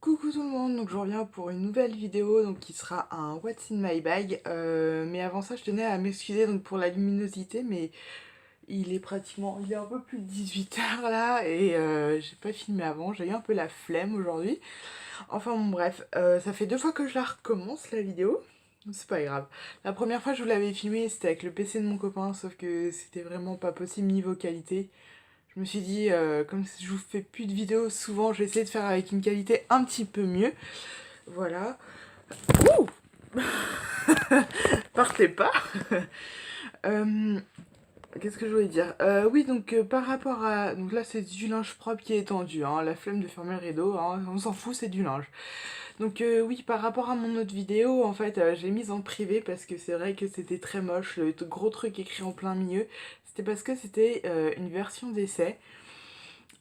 Coucou tout le monde, donc je reviens pour une nouvelle vidéo donc qui sera un What's in my bag. Mais avant ça je tenais à m'excuser donc pour la luminosité, mais il est un peu plus de 18 h là et j'ai pas filmé avant, j'ai eu un peu la flemme aujourd'hui. Enfin bon bref, ça fait 2 fois que je la recommence la vidéo, c'est pas grave. La première fois je vous l'avais filmé c'était avec le PC de mon copain, sauf que c'était vraiment pas possible niveau qualité. Je me suis dit, comme je vous fais plus de vidéos souvent, je vais essayer de faire avec une qualité un petit peu mieux. Voilà. Ouh. Partez pas. Euh, Qu'est-ce que je voulais dire? Oui, donc par rapport à... Donc là, c'est du linge propre qui est étendu, hein, la flemme de fermer le rideau, hein, on s'en fout, c'est du linge. Donc oui, par rapport à mon autre vidéo, en fait, j'ai mise en privé parce que c'est vrai que c'était très moche, le gros truc écrit en plein milieu. C'était parce que c'était une version d'essai.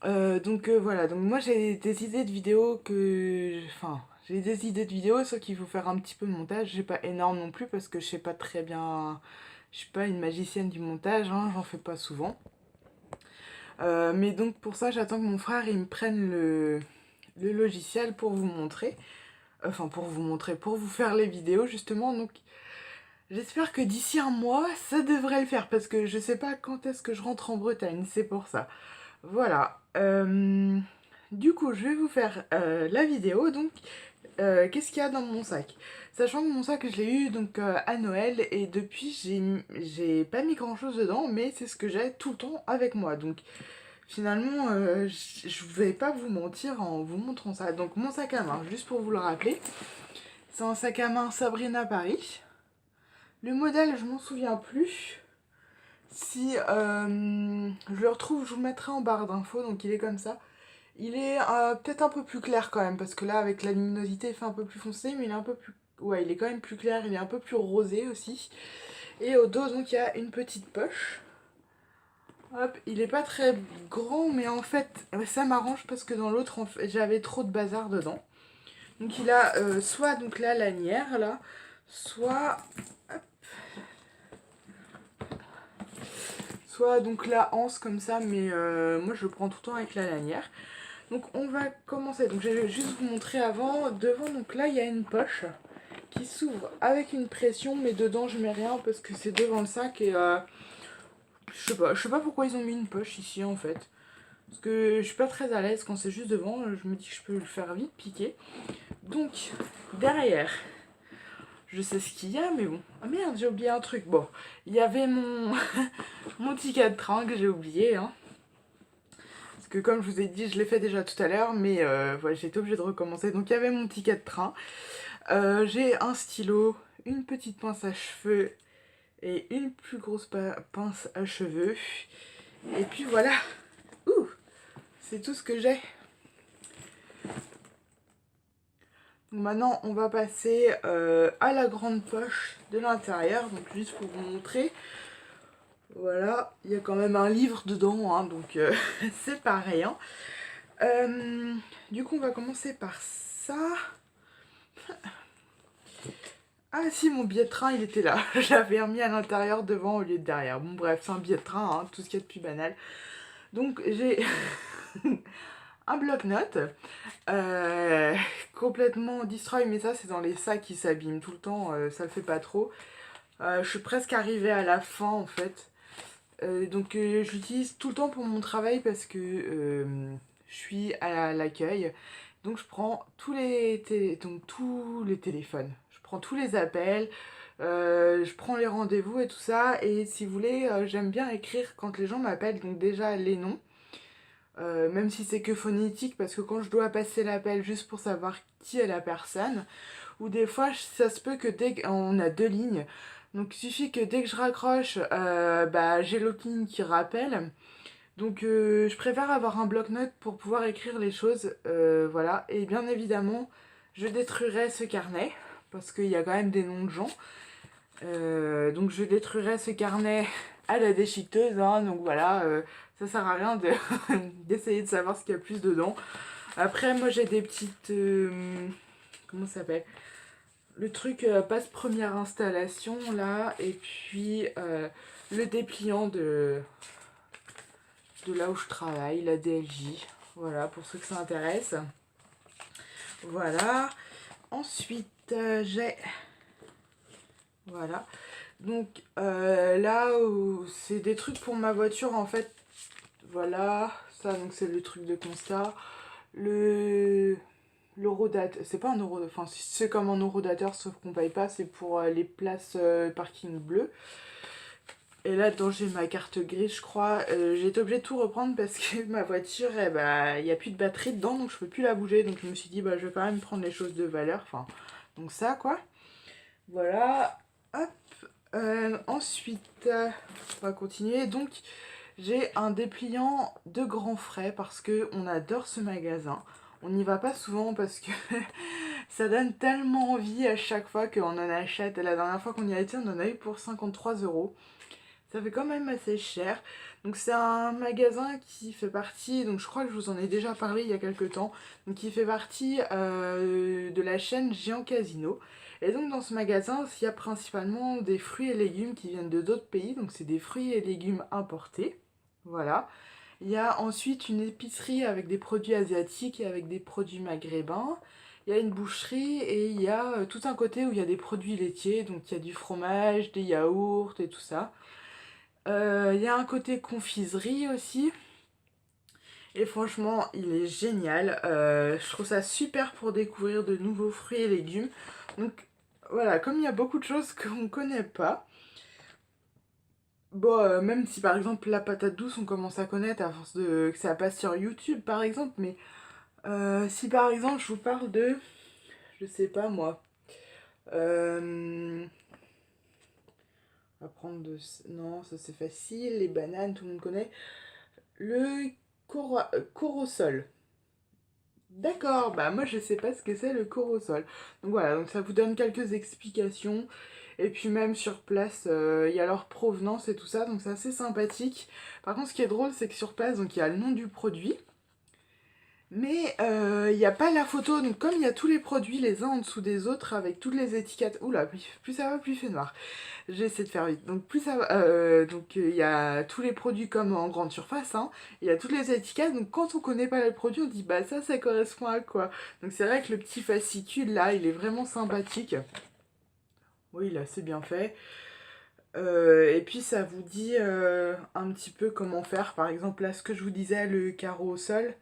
Voilà, donc moi j'ai des idées de vidéos que... Enfin, j'ai des idées de vidéos, sauf qu'il faut faire un petit peu de montage. J'ai pas énorme non plus parce que je sais pas très bien... Je suis pas une magicienne du montage, hein, j'en fais pas souvent. Mais donc pour ça, j'attends que mon frère il me prenne le logiciel pour vous montrer. Enfin, pour vous montrer, pour vous faire les vidéos justement. Donc j'espère que d'ici un mois, ça devrait le faire parce que je sais pas quand est-ce que je rentre en Bretagne, c'est pour ça. Voilà. Du coup, je vais vous faire la vidéo. Donc, qu'est-ce qu'il y a dans mon sac? Sachant que mon sac, je l'ai eu donc à Noël et depuis, j'ai pas mis grand-chose dedans, mais c'est ce que j'ai tout le temps avec moi. Donc, finalement, je vais pas vous mentir en vous montrant ça. Donc, mon sac à main, juste pour vous le rappeler, c'est un sac à main Sabrina Paris. Le modèle, je m'en souviens plus. Si je le retrouve, je vous le mettrai en barre d'infos. Donc, il est comme ça. Il est peut-être un peu plus clair quand même, parce que là, avec la luminosité, il fait un peu plus foncé, mais il est un peu plus... Ouais, il est quand même plus clair, il est un peu plus rosé aussi. Et au dos, donc, il y a une petite poche. Hop, il est pas très grand, mais en fait, ça m'arrange parce que dans l'autre, en fait, j'avais trop de bazar dedans. Donc, il a soit donc la lanière, là, soit... hop, soit donc la anse comme ça, mais moi, je le prends tout le temps avec la lanière. Donc on va commencer, donc je vais juste vous montrer avant, devant donc là il y a une poche qui s'ouvre avec une pression mais dedans je mets rien parce que c'est devant le sac et je sais pas pourquoi ils ont mis une poche ici en fait. Parce que je suis pas très à l'aise quand c'est juste devant, je me dis que je peux le faire vite piquer. Donc derrière, je sais ce qu'il y a mais bon, ah merde j'ai oublié un truc, bon, il y avait mon, mon ticket de train que j'ai oublié hein. Parce que comme je vous ai dit, je l'ai fait déjà tout à l'heure, mais voilà, j'ai été obligée de recommencer. Donc il y avait mon ticket de train. J'ai un stylo, une petite pince à cheveux et une plus grosse pince à cheveux. Et puis voilà. Ouh, c'est tout ce que j'ai. Donc maintenant, on va passer à la grande poche de l'intérieur. Donc juste pour vous montrer. Voilà, il y a quand même un livre dedans, hein, donc c'est pas rien. Du coup, on va commencer par ça. Ah si, mon billet de train, il était là. Je l'avais remis à l'intérieur, devant, au lieu de derrière. Bon bref, c'est un billet de train, hein, tout ce qu'il y a de plus banal. Donc j'ai un bloc-notes, complètement destroy, mais ça c'est dans les sacs qui s'abîment tout le temps, ça le fait pas trop. Je suis presque arrivée à la fin en fait. Je l'utilise tout le temps pour mon travail parce que je suis à l'accueil. Donc je prends tous les téléphones. Je prends tous les appels, je prends les rendez-vous et tout ça. Et si vous voulez, j'aime bien écrire quand les gens m'appellent. Donc déjà les noms, même si c'est que phonétique, parce que quand je dois passer l'appel juste pour savoir qui est la personne, ou des fois ça se peut que dès qu'on a 2 lignes, donc il suffit que dès que je raccroche, j'ai l'autre ligne qui rappelle. Donc je préfère avoir un bloc-notes pour pouvoir écrire les choses, voilà. Et bien évidemment, je détruirai ce carnet, parce qu'il y a quand même des noms de gens. Donc je détruirai ce carnet à la déchiqueteuse, hein, donc voilà, ça sert à rien d'essayer de savoir ce qu'il y a plus dedans. Après, moi j'ai des petites... comment ça s'appelle? Le truc passe première installation là, et puis le dépliant de là où je travaille, la DLJ, voilà, pour ceux que ça intéresse. Voilà. Ensuite, j'ai... Voilà. Donc là, c'est des trucs pour ma voiture en fait. Voilà. Ça, donc c'est le truc de constat. Le... L'eurodateur, c'est pas un euro, enfin c'est comme un eurodateur sauf qu'on paye pas, c'est pour les places parking bleues. Et là dedans j'ai ma carte grise je crois, j'ai été obligée de tout reprendre parce que ma voiture, eh bah, il n'y a plus de batterie dedans donc je peux plus la bouger, donc je me suis dit bah je vais quand même prendre les choses de valeur, enfin donc ça quoi. Voilà, hop, ensuite on va continuer, donc j'ai un dépliant de grands frais parce que on adore ce magasin. On n'y va pas souvent parce que ça donne tellement envie à chaque fois qu'on en achète. La dernière fois qu'on y a été, on en a eu pour 53 euros. Ça fait quand même assez cher. Donc c'est un magasin qui fait partie, donc je crois que je vous en ai déjà parlé il y a quelques temps, donc qui fait partie de la chaîne Géant Casino. Et donc dans ce magasin, il y a principalement des fruits et légumes qui viennent de d'autres pays, donc c'est des fruits et légumes importés. Voilà. Il y a ensuite une épicerie avec des produits asiatiques et avec des produits maghrébins. Il y a une boucherie et il y a tout un côté où il y a des produits laitiers, donc il y a du fromage, des yaourts et tout ça. Il y a un côté confiserie aussi. Et franchement, il est génial. Je trouve ça super pour découvrir de nouveaux fruits et légumes. Donc voilà, comme il y a beaucoup de choses qu'on ne connaît pas. Bon, même si par exemple la patate douce on commence à connaître à force de que ça passe sur YouTube par exemple, mais si par exemple je vous parle de, je sais pas moi, on va prendre de... Non, ça c'est facile, les bananes, tout le monde connaît. Le corosol. D'accord, bah moi je sais pas ce que c'est le corosol. Donc voilà, donc ça vous donne quelques explications. Et puis même sur place, il y a leur provenance et tout ça, donc c'est assez sympathique. Par contre, ce qui est drôle, c'est que sur place, donc il y a le nom du produit. Mais il n'y a pas la photo, donc comme il y a tous les produits les uns en dessous des autres avec toutes les étiquettes. Oula, plus ça va, plus il fait noir. J'essaie de faire vite. Donc plus ça va, donc il y a tous les produits comme en grande surface, hein. Il y a toutes les étiquettes, donc quand on connaît pas le produit, on dit bah ça correspond à quoi. Donc c'est vrai que le petit fascicule là, il est vraiment sympathique. Oui, il est assez bien fait. Et puis ça vous dit un petit peu comment faire. Par exemple là, ce que je vous disais, le carreau au sol.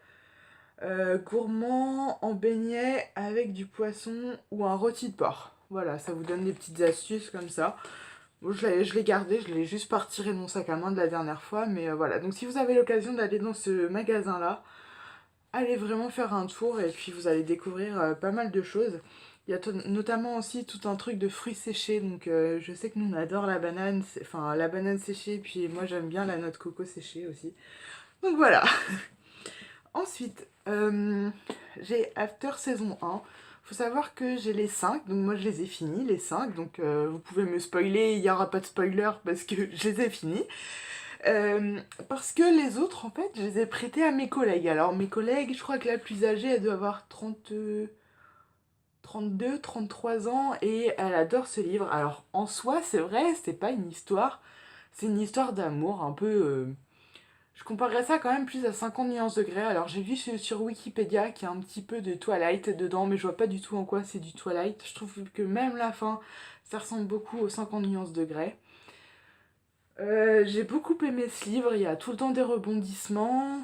Gourmand en beignet avec du poisson ou un rôti de porc. Voilà, ça vous donne des petites astuces comme ça. Bon, je l'ai gardé, je l'ai juste pas retiré de mon sac à main de la dernière fois, mais voilà. Donc si vous avez l'occasion d'aller dans ce magasin-là, allez vraiment faire un tour et puis vous allez découvrir pas mal de choses. Il y a notamment aussi tout un truc de fruits séchés, donc je sais que nous on adore la banane, enfin la banane séchée, puis moi j'aime bien la noix de coco séchée aussi. Donc voilà. Ensuite, j'ai After saison 1. Faut savoir que j'ai les 5, donc moi je les ai finis, les 5, donc vous pouvez me spoiler, il n'y aura pas de spoiler parce que je les ai finis. Parce que les autres, en fait, je les ai prêtés à mes collègues. Alors mes collègues, je crois que la plus âgée, elle doit avoir 32, 33 ans et elle adore ce livre. Alors en soi, c'est vrai, c'est pas une histoire, c'est une histoire d'amour un peu... Je comparerais ça quand même plus à 50 nuances degrés. Alors j'ai vu sur Wikipédia qu'il y a un petit peu de Twilight dedans, mais je vois pas du tout en quoi c'est du Twilight. Je trouve que même la fin, ça ressemble beaucoup aux 50 nuances degrés. J'ai beaucoup aimé ce livre, il y a tout le temps des rebondissements.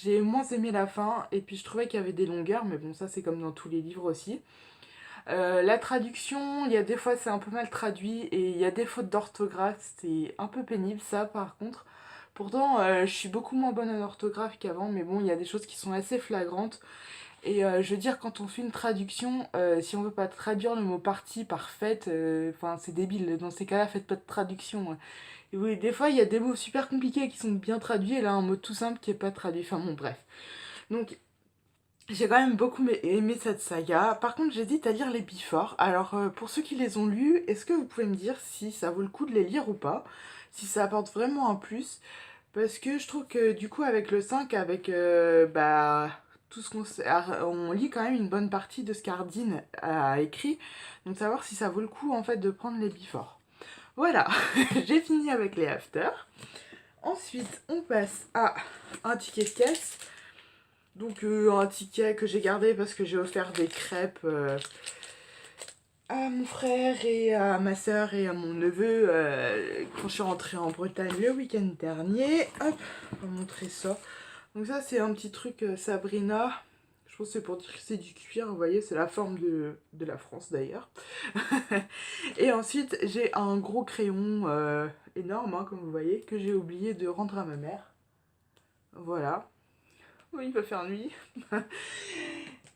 J'ai moins aimé la fin, et puis je trouvais qu'il y avait des longueurs, mais bon, ça c'est comme dans tous les livres aussi. La traduction, il y a des fois c'est un peu mal traduit, et il y a des fautes d'orthographe, c'est un peu pénible ça par contre. Pourtant, je suis beaucoup moins bonne en orthographe qu'avant, mais bon, il y a des choses qui sont assez flagrantes. Et je veux dire, quand on fait une traduction, si on veut pas traduire le mot partie par fait, enfin c'est débile. Dans ces cas-là, faites pas de traduction, hein. Et oui, des fois, il y a des mots super compliqués qui sont bien traduits, et là, un mot tout simple qui est pas traduit. Enfin bon, bref. Donc, j'ai quand même beaucoup aimé cette saga. Par contre, j'hésite à lire les Before. Alors, pour ceux qui les ont lus, est-ce que vous pouvez me dire si ça vaut le coup de les lire ou pas? Si ça apporte vraiment un plus? Parce que je trouve que du coup avec le 5, avec bah, tout ce qu'on sait, on lit quand même une bonne partie de ce qu'Ardine a écrit. Donc savoir si ça vaut le coup en fait de prendre les before. Voilà, j'ai fini avec les after. Ensuite on passe à un ticket de caisse. Donc un ticket que j'ai gardé parce que j'ai offert des crêpes à mon frère et à ma soeur et à mon neveu quand je suis rentrée en Bretagne le week-end dernier. Hop, on va montrer ça. Donc ça c'est un petit truc Sabrina. Je pense que c'est pour dire que c'est du cuir, vous voyez, c'est la forme de la France d'ailleurs. Et ensuite j'ai un gros crayon énorme, hein, comme vous voyez, que j'ai oublié de rendre à ma mère. Voilà. Oui, il va faire nuit.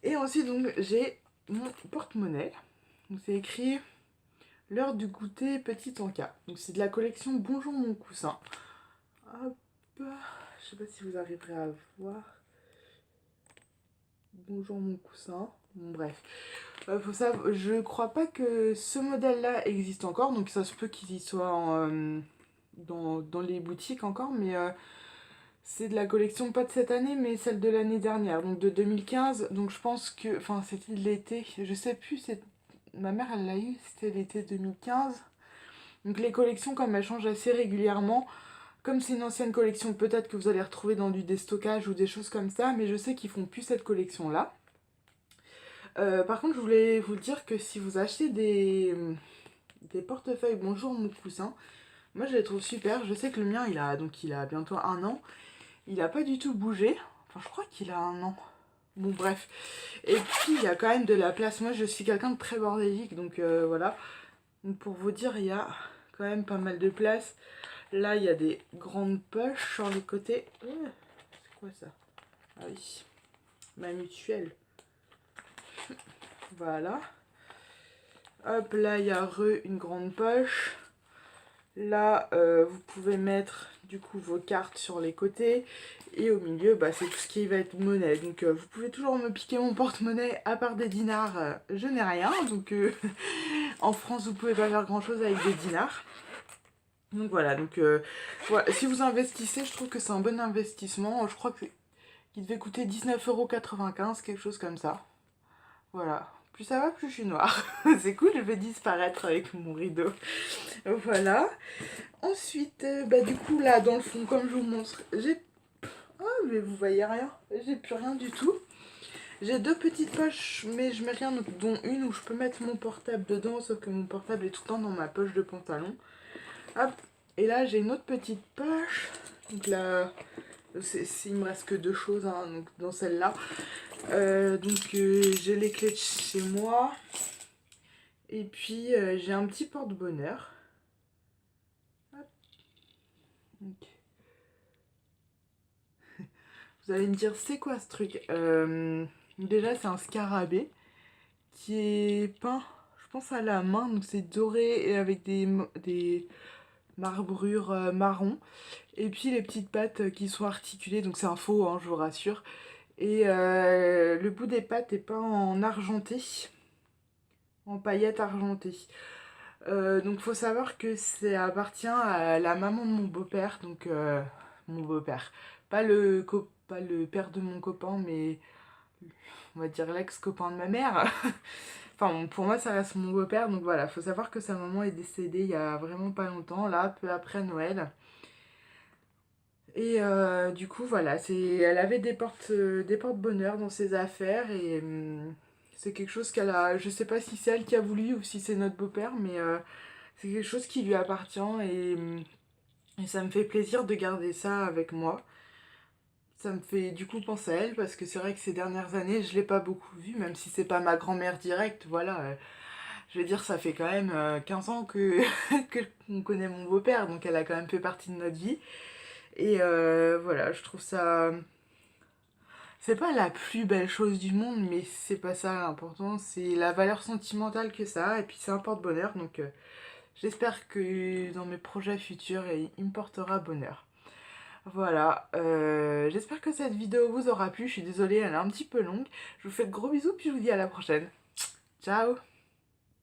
Et ensuite donc j'ai mon porte-monnaie. Donc c'est écrit l'heure du goûter petit encas. Donc c'est de la collection Bonjour mon coussin. Hop, je sais pas si vous arriverez à voir. Bonjour mon coussin. Bon, bref. Faut savoir, je crois pas que ce modèle-là existe encore, donc ça se peut qu'il y soit dans les boutiques encore, mais c'est de la collection pas de cette année, mais celle de l'année dernière, donc de 2015. Donc je pense que, enfin c'était de l'été, je sais plus, ma mère elle l'a eu, c'était l'été 2015. Donc les collections, comme elles changent assez régulièrement, comme c'est une ancienne collection, peut-être que vous allez retrouver dans du déstockage ou des choses comme ça, mais je sais qu'ils font plus cette collection-là. Par contre, je voulais vous dire que si vous achetez des portefeuilles Bonjour mon coussin, moi je les trouve super. Je sais que le mien, il a bientôt 1 an. Il a pas du tout bougé. Enfin, je crois qu'il a 1 an. Bon, bref. Et puis, il y a quand même de la place. Moi, je suis quelqu'un de très bordélique, donc voilà. Donc, pour vous dire, il y a quand même pas mal de place. Là, il y a des grandes poches sur les côtés. C'est quoi ça? Ah oui, ma mutuelle. Voilà. Hop, là, il y a une grande poche. Là, vous pouvez mettre du coup vos cartes sur les côtés. Et au milieu, bah, c'est tout ce qui va être monnaie. Donc, vous pouvez toujours me piquer mon porte-monnaie. À part des dinars, je n'ai rien. Donc, en France, vous pouvez pas faire grand-chose avec des dinars. Donc voilà, voilà. Si vous investissez, je trouve que c'est un bon investissement. Je crois qu'il devait coûter 19,95 €, quelque chose comme ça. Voilà. Plus ça va, plus je suis noire. C'est cool, je vais disparaître avec mon rideau. Voilà. Ensuite, bah du coup là, dans le fond, comme je vous montre, j'ai... Oh, mais vous voyez rien. J'ai plus rien du tout. J'ai 2 petites poches, mais je mets rien, dont une où je peux mettre mon portable dedans, sauf que mon portable est tout le temps dans ma poche de pantalon. Hop. Et là, j'ai une autre petite poche. Donc là, il me reste que 2 choses hein, donc, dans celle-là. J'ai les clés de chez moi. Et puis, j'ai un petit porte-bonheur. Vous allez me dire, c'est quoi ce truc? Déjà, c'est un scarabée qui est peint, je pense, à la main. Donc, c'est doré et avec des marbrures marron. Et puis, les petites pattes qui sont articulées. Donc, c'est un faux, hein, je vous rassure. Et le bout des pattes est peint en argenté, en paillettes argentées. Donc faut savoir que ça appartient à la maman de mon beau-père, donc mon beau-père, pas le père de mon copain, mais on va dire l'ex-copain de ma mère. Enfin bon, pour moi ça reste mon beau-père, donc voilà, faut savoir que sa maman est décédée il y a vraiment pas longtemps, là, peu après Noël. Et du coup voilà, elle avait des porte-bonheur dans ses affaires et c'est quelque chose qu'elle a, je sais pas si c'est elle qui a voulu ou si c'est notre beau-père, mais c'est quelque chose qui lui appartient et ça me fait plaisir de garder ça avec moi. Ça me fait du coup penser à elle parce que c'est vrai que ces dernières années je l'ai pas beaucoup vue, même si c'est pas ma grand-mère directe, voilà. Je veux dire, ça fait quand même 15 ans qu'on connaît mon beau-père, donc elle a quand même fait partie de notre vie. Et voilà, je trouve ça... C'est pas la plus belle chose du monde, mais c'est pas ça l'important, c'est la valeur sentimentale que ça a, et puis c'est un porte-bonheur, donc j'espère que dans mes projets futurs, il me portera bonheur. Voilà, j'espère que cette vidéo vous aura plu, je suis désolée, elle est un petit peu longue. Je vous fais de gros bisous, puis je vous dis à la prochaine. Ciao!